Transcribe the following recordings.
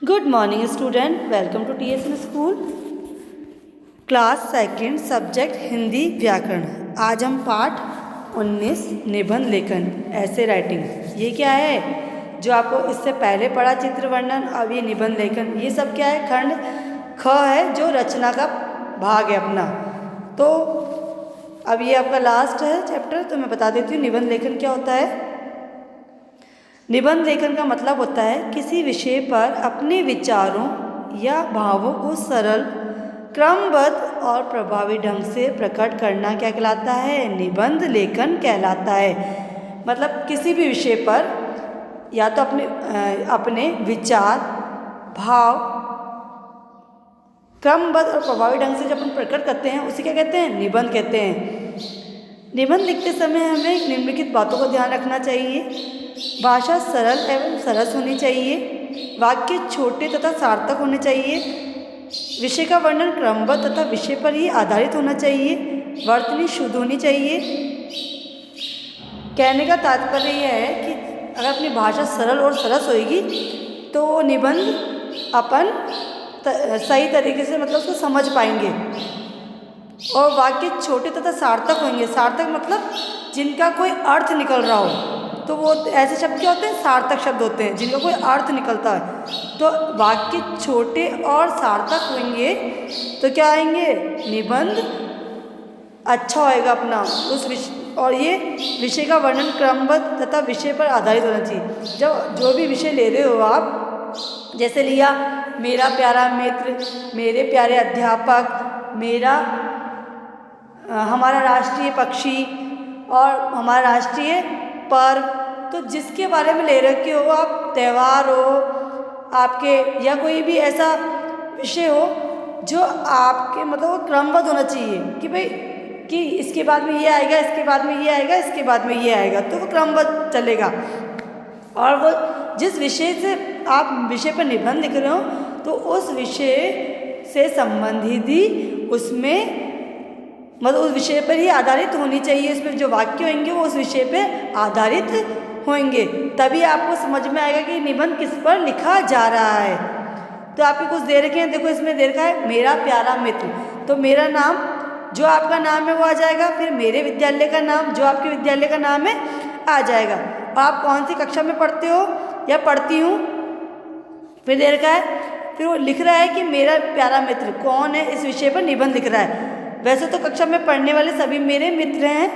Good morning student, welcome to TSN school. Class second, subject Hindi व्याकरण। आज हम पाठ 19 निबंध लेखन ऐसे राइटिंग, ये क्या है जो आपको इससे पहले पढ़ा चित्र वर्णन, अब ये निबंध लेखन, ये सब क्या है, खंड ख है जो रचना का भाग है अपना। तो अब ये आपका लास्ट है चैप्टर, तो मैं बता देती हूँ निबंध लेखन क्या होता है। निबंध लेखन का मतलब होता है किसी विषय पर अपने विचारों या भावों को सरल, क्रमबद्ध और प्रभावी ढंग से प्रकट करना क्या कहलाता है, निबंध लेखन कहलाता है। मतलब किसी भी विषय पर या तो अपने विचार, भाव क्रमबद्ध और प्रभावी ढंग से जब अपन प्रकट करते हैं उसे क्या कहते हैं, निबंध कहते हैं। निबंध लिखते समय हमें निम्नलिखित बातों को ध्यान रखना चाहिए। भाषा सरल एवं सरस होनी चाहिए। वाक्य छोटे तथा सार्थक होने चाहिए। विषय का वर्णन क्रमबद्ध तथा विषय पर ही आधारित होना चाहिए। वर्तनी शुद्ध होनी चाहिए। कहने का तात्पर्य यह है कि अगर अपनी भाषा सरल और सरस होगी तो वो निबंध अपन सही तरीके से मतलब उसको समझ पाएंगे। और वाक्य छोटे तथा सार्थक होंगे। सार्थक मतलब जिनका कोई अर्थ निकल रहा हो, तो वो ऐसे शब्द क्या होते हैं, सार्थक शब्द होते हैं जिनका कोई अर्थ निकलता है। तो वाक्य छोटे और सार्थक होंगे तो क्या आएंगे, निबंध अच्छा होएगा अपना उस विषय। और ये विषय का वर्णन क्रमबद्ध तथा विषय पर आधारित होना चाहिए। जब जो भी विषय ले रहे हो आप, जैसे लिया मेरा प्यारा मित्र, मेरे प्यारे अध्यापक, हमारा राष्ट्रीय पक्षी और हमारा राष्ट्रीय पर्व, तो जिसके बारे में ले रखे हो आप, त्यौहार हो आपके या कोई भी ऐसा विषय हो जो आपके मतलब वो क्रमबद्ध होना चाहिए कि भाई कि इसके बाद में ये आएगा, इसके बाद में ये आएगा, इसके बाद में ये आएगा, तो वो क्रमबद्ध चलेगा। और वो जिस विषय से आप विषय पर निबंध लिख रहे हो तो उस विषय से संबंधित ही उसमें मतलब उस विषय पर ही आधारित होनी चाहिए। उसमें जो वाक्य होंगे वो उस विषय पे आधारित होंगे, तभी आपको समझ में आएगा कि निबंध किस पर लिखा जा रहा है। तो आपके कुछ दे रखे हैं, देखो इसमें दे रखा है मेरा प्यारा मित्र, तो मेरा नाम जो आपका नाम है वो आ जाएगा, फिर मेरे विद्यालय का नाम जो आपके विद्यालय का नाम है आ जाएगा, और आप कौन सी कक्षा में पढ़ते हो या पढ़ती हूँ, फिर दे रखा है, फिर वो लिख रहा है कि मेरा प्यारा मित्र कौन है, इस विषय पर निबंध लिख रहा है। वैसे तो कक्षा में पढ़ने वाले सभी मेरे मित्र हैं,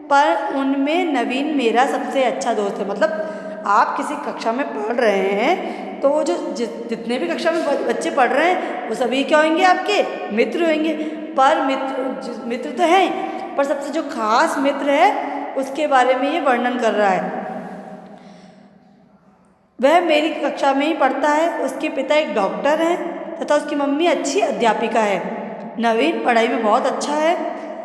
पर उनमें नवीन मेरा सबसे अच्छा दोस्त है। मतलब आप किसी कक्षा में पढ़ रहे हैं तो वो जो जितने भी कक्षा में बच्चे पढ़ रहे हैं वो सभी क्या होंगे, आपके मित्र होंगे। पर मित्र तो हैं, पर सबसे जो खास मित्र है उसके बारे में ये वर्णन कर रहा है। वह मेरी कक्षा में ही पढ़ता है, उसके पिता एक डॉक्टर हैं तथा उसकी मम्मी अच्छी अध्यापिका है। नवीन पढ़ाई में बहुत अच्छा है।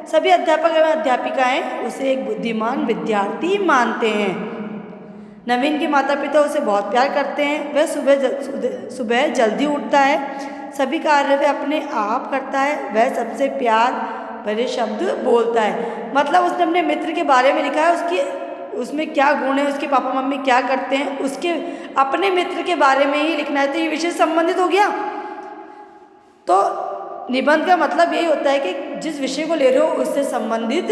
सभी अध्यापक एवं अध्यापिकाएं उसे एक बुद्धिमान विद्यार्थी मानते हैं। नवीन के माता पिता उसे बहुत प्यार करते हैं। वह सुबह जल्दी उठता है, सभी कार्य वह अपने आप करता है, वह सबसे प्यार भरे शब्द बोलता है। मतलब उसने अपने मित्र के बारे में लिखा है, उसमें क्या गुण है, उसके पापा मम्मी क्या करते हैं, उसके अपने मित्र के बारे में ही लिखना है। तो ये विषय संबंधित हो गया। तो निबंध का मतलब यही होता है कि जिस विषय को ले रहे हो उससे संबंधित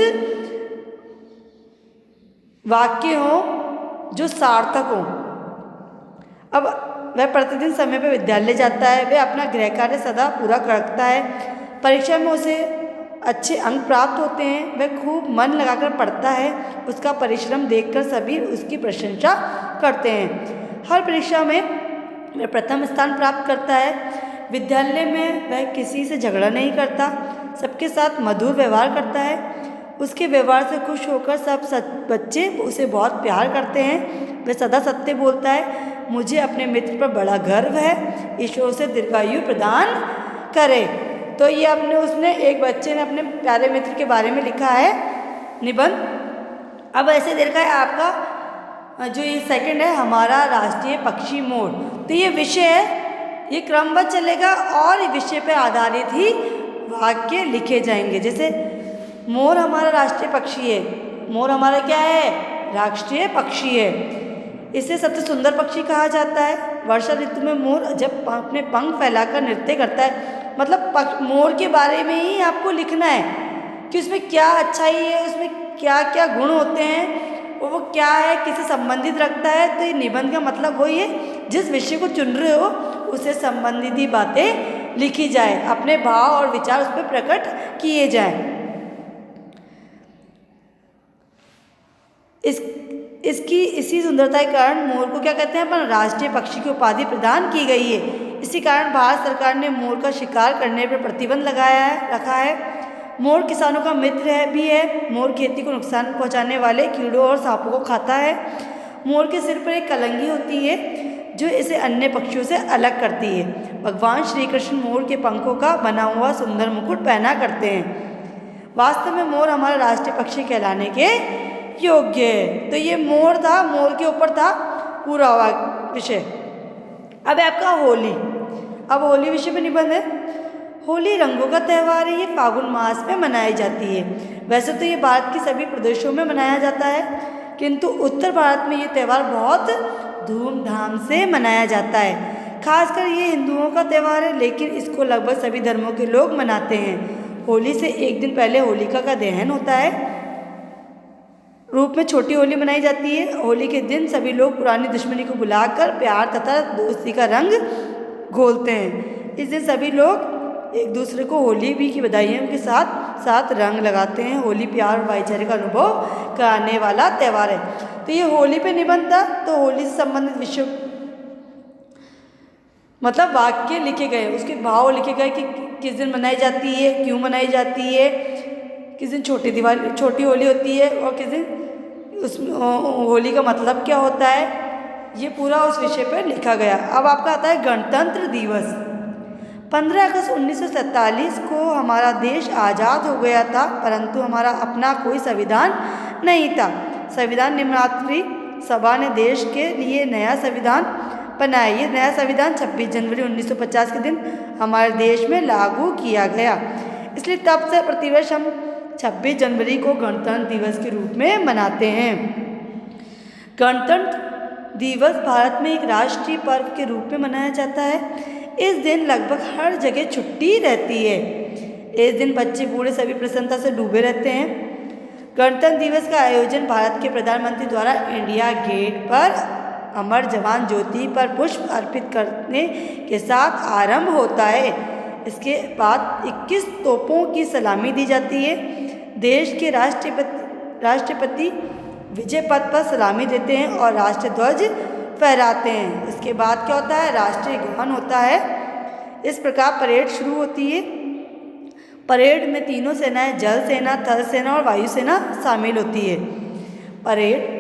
वाक्य हो जो सार्थक हो। अब वह प्रतिदिन समय पर विद्यालय जाता है, वह अपना गृह कार्य सदा पूरा करता है, परीक्षा में उसे अच्छे अंक प्राप्त होते हैं, वह खूब मन लगाकर पढ़ता है, उसका परिश्रम देखकर सभी उसकी प्रशंसा करते हैं। हर परीक्षा में वह प्रथम स्थान प्राप्त करता है। विद्यालय में वह किसी से झगड़ा नहीं करता, सबके साथ मधुर व्यवहार करता है। उसके व्यवहार से खुश होकर सब बच्चे उसे बहुत प्यार करते हैं। वह सदा सत्य बोलता है। मुझे अपने मित्र पर बड़ा गर्व है, ईश्वर से दीर्घायु प्रदान करे। तो ये उसने एक बच्चे ने अपने प्यारे मित्र के बारे में लिखा है निबंध। अब ऐसे देखा है आपका जो ये सेकंड है, हमारा राष्ट्रीय पक्षी मोर, तो ये विषय है, ये क्रमबद्ध चलेगा और विषय पर आधारित ही वाक्य लिखे जाएंगे। जैसे मोर हमारा राष्ट्रीय पक्षी है, मोर हमारा क्या है, राष्ट्रीय पक्षी है। इसे सबसे सुंदर पक्षी कहा जाता है। वर्षा ऋतु में मोर जब अपने पंख फैलाकर नृत्य करता है, मतलब मोर के बारे में ही आपको लिखना है कि उसमें क्या अच्छाई है, उसमें क्या क्या गुण होते हैं और वो क्या है, किससे संबंधित रखता है। तो ये निबंध का मतलब वही है, जिस विषय को चुन रहे हो उससे संबंधित ही बातें लिखी जाए, अपने भाव और विचार उस पर प्रकट किए जाएं। इसी सुंदरता के कारण मोर को क्या कहते हैं, अपन राष्ट्रीय पक्षी की उपाधि प्रदान की गई है। इसी कारण भारत सरकार ने मोर का शिकार करने पर प्रतिबंध रखा है। मोर किसानों का मित्र भी है। मोर खेती को नुकसान पहुंचाने वाले कीड़ों और सांपों को खाता है। मोर के सिर पर एक कलंगी होती है जो इसे अन्य पक्षियों से अलग करती है। भगवान श्री कृष्ण मोर के पंखों का बना हुआ सुंदर मुकुट पहना करते हैं। वास्तव में मोर हमारा राष्ट्रीय पक्षी कहलाने के योग्य है। तो ये मोर था, मोर के ऊपर था पूरा हुआ विषय। अब है आपका होली। अब होली विषय में निबंध है। होली रंगों का त्यौहार है। ये फागुन मास में मनाई जाती है। वैसे तो ये भारत के सभी प्रदेशों में मनाया जाता है, किंतु उत्तर भारत में ये त्यौहार बहुत धूमधाम से मनाया जाता है। खासकर ये हिंदुओं का त्यौहार है, लेकिन इसको लगभग सभी धर्मों के लोग मनाते हैं। होली से एक दिन पहले होलिका का दहन होता है रूप में छोटी होली मनाई जाती है। होली के दिन सभी लोग पुरानी दुश्मनी को भुलाकर प्यार तथा दोस्ती का रंग घोलते हैं। इस दिन सभी लोग एक दूसरे को होली भी की बधाइयों के साथ साथ रंग लगाते हैं। होली प्यार और भाईचारे का अनुभव कराने वाला त्यौहार है। तो ये होली पे निबंध था। तो होली से संबंधित विषय मतलब वाक्य लिखे गए, उसके भाव लिखे गए कि किस दिन मनाई जाती है, क्यों मनाई जाती है, किस दिन छोटी होली होती है और किस दिन उस होली का मतलब क्या होता है, ये पूरा उस विषय पर लिखा गया। अब आपका आता है गणतंत्र दिवस। 15 अगस्त 1947 को हमारा देश आज़ाद हो गया था, परंतु हमारा अपना कोई संविधान नहीं था। संविधान निम्नात्री सभा ने देश के लिए नया संविधान बनाया। ये नया संविधान 26 जनवरी 1950 के दिन हमारे देश में लागू किया गया। इसलिए तब से प्रतिवर्ष हम 26 जनवरी को गणतंत्र दिवस के रूप में मनाते हैं। गणतंत्र दिवस भारत में एक राष्ट्रीय पर्व के रूप में मनाया जाता है। इस दिन लगभग हर जगह छुट्टी रहती है। इस दिन बच्चे बूढ़े सभी प्रसन्नता से डूबे रहते हैं। गणतंत्र दिवस का आयोजन भारत के प्रधानमंत्री द्वारा इंडिया गेट पर अमर जवान ज्योति पर पुष्प अर्पित करने के साथ आरंभ होता है। इसके बाद 21 तोपों की सलामी दी जाती है। देश के राष्ट्रपति विजय पथ पर सलामी देते हैं और राष्ट्रीय ध्वज फहराते हैं। इसके बाद क्या होता है, राष्ट्रीय गान होता है। इस प्रकार परेड शुरू होती है। परेड में तीनों सेनाएं, जल सेना, थल सेना और वायु सेना शामिल होती है। परेड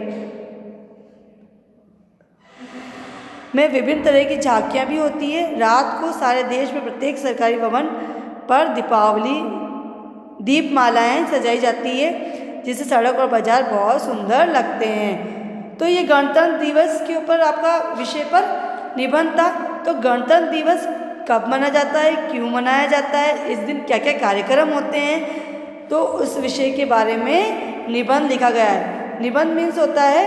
में विभिन्न तरह की झांकियाँ भी होती है। रात को सारे देश में प्रत्येक सरकारी भवन पर दीपमालाएं सजाई जाती है, जिससे सड़क और बाजार बहुत सुंदर लगते हैं। तो ये गणतंत्र दिवस के ऊपर आपका विषय पर निबंध था। तो गणतंत्र दिवस कब मनाया जाता है, क्यों मनाया जाता है, इस दिन क्या क्या कार्यक्रम होते हैं, तो उस विषय के बारे में निबंध लिखा गया है। निबंध मीन्स होता है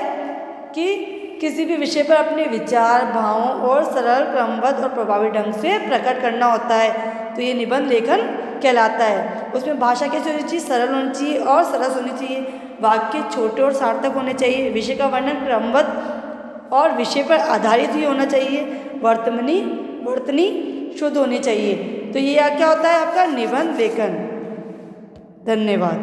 कि किसी भी विषय पर अपने विचार, भावों और सरल, क्रमबद्ध और प्रभावी ढंग से प्रकट करना होता है। तो ये निबंध लेखन कहलाता है। उसमें भाषा कैसी होनी चाहिए, सरल होनी चाहिए और सरस होनी चाहिए। वाक्य छोटे और सार्थक होने चाहिए। विषय का वर्णन क्रमबद्ध और विषय पर आधारित ही होना चाहिए। वर्तनी शुद्ध होनी चाहिए। तो ये क्या होता है आपका निबंध लेखन। धन्यवाद।